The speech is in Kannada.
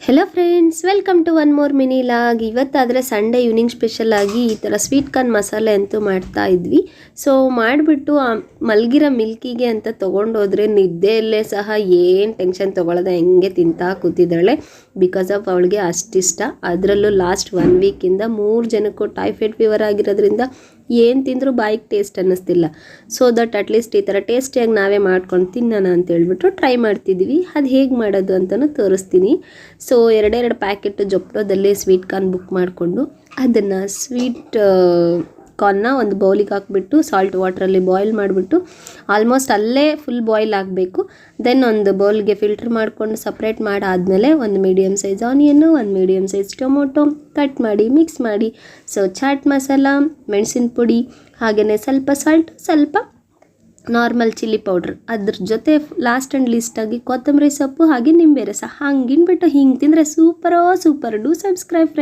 Hello friends, welcome to one more mini vlog. ಇವತ್ತಾದರೆ ಸಂಡೇ ಈವ್ನಿಂಗ್ ಸ್ಪೆಷಲ್ ಆಗಿ ಈ ಥರ ಸ್ವೀಟ್ ಕಾರ್ನ್ ಮಸಾಲೆ ಅಂತೂ ಮಾಡ್ತಾ ಇದ್ವಿ. ಸೊ ಮಾಡಿಬಿಟ್ಟು ಮಲಗಿರೋ ಮಿಲ್ಕಿಗೆ ಅಂತ ತೊಗೊಂಡೋದ್ರೆ ನಿದ್ದೆಯಲ್ಲೇ ಸಹ ಏನು ಟೆನ್ಷನ್ ತೊಗೊಳ್ಳೋದೆ ಹೆಂಗೆ ತಿಂತಾ ಕೂತಿದ್ದಾಳೆ. ಬಿಕಾಸ್ ಆಫ್ ಅವಳಿಗೆ ಅಷ್ಟಿಷ್ಟ. ಅದರಲ್ಲೂ ಲಾಸ್ಟ್ 1 ವೀಕಿಂದ 3 ಜನಕ್ಕೂ ಟೈಫಾಯ್ಡ್ ಫೀವರ್ ಆಗಿರೋದ್ರಿಂದ ಏನು ತಿಂದರೂ ಬಾಯಿಗೆ ಟೇಸ್ಟ್ ಅನ್ನಿಸ್ತಿಲ್ಲ. ಸೊ ದಟ್ ಅಟ್ಲೀಸ್ಟ್ ಈ ಥರ ಟೇಸ್ಟಿಯಾಗಿ ನಾವೇ ಮಾಡ್ಕೊಂಡು ತಿನ್ನೋಣ ಅಂತ ಹೇಳ್ಬಿಟ್ಟು ಟ್ರೈ ಮಾಡ್ತಿದ್ವಿ. ಅದು ಹೇಗೆ ಮಾಡೋದು ಅಂತಲೂ ತೋರಿಸ್ತೀನಿ. ಸೊ 2 ಪ್ಯಾಕೆಟ್ ಜೊಪ್ಟೋದಲ್ಲಿ ಸ್ವೀಟ್ ಕಾರ್ನ್ ಬುಕ್ ಮಾಡಿಕೊಂಡು ಅದನ್ನು ಸ್ವೀಟ್ ಕಾರ್ನ್ನ ಒಂದು ಬೌಲಿಗೆ ಹಾಕ್ಬಿಟ್ಟು ಸಾಲ್ಟ್ ವಾಟ್ರಲ್ಲಿ ಬಾಯ್ಲ್ ಮಾಡಿಬಿಟ್ಟು ಆಲ್ಮೋಸ್ಟ್ ಅಲ್ಲೇ ಫುಲ್ ಬಾಯ್ಲ್ ಆಗಬೇಕು. ದೆನ್ ಒಂದು ಬೌಲ್ಗೆ ಫಿಲ್ಟರ್ ಮಾಡಿಕೊಂಡು ಸಪ್ರೇಟ್ ಮಾಡಾದಮೇಲೆ ಒಂದು ಮೀಡಿಯಮ್ ಸೈಜ್ ಆನಿಯನ್ನು, ಒಂದು ಮೀಡಿಯಮ್ ಸೈಜ್ ಟೊಮೊಟೊ ಕಟ್ ಮಾಡಿ ಮಿಕ್ಸ್ ಮಾಡಿ, ಸೊ ಚಾಟ್ ಮಸಾಲ, ಮೆಣಸಿನ ಪುಡಿ, ಹಾಗೆಯೇ ಸ್ವಲ್ಪ ಸಾಲ್ಟ್, ಸ್ವಲ್ಪ ನಾರ್ಮಲ್ ಚಿಲ್ಲಿ ಪೌಡ್ರ್, ಅದ್ರ ಜೊತೆ ಲಾಸ್ಟ್ ಆ್ಯಂಡ್ ಲೀಸ್ಟಾಗಿ ಕೊತ್ತಂಬರಿ ಸೊಪ್ಪು ಹಾಗೆ ನಿಂಬೆ ರಸ, ಹಂಗಿನ್ಬಿಟ್ಟು ಹಿಂಗೆ ತಿಂದರೆ ಸೂಪರ್. Do subscribe friends.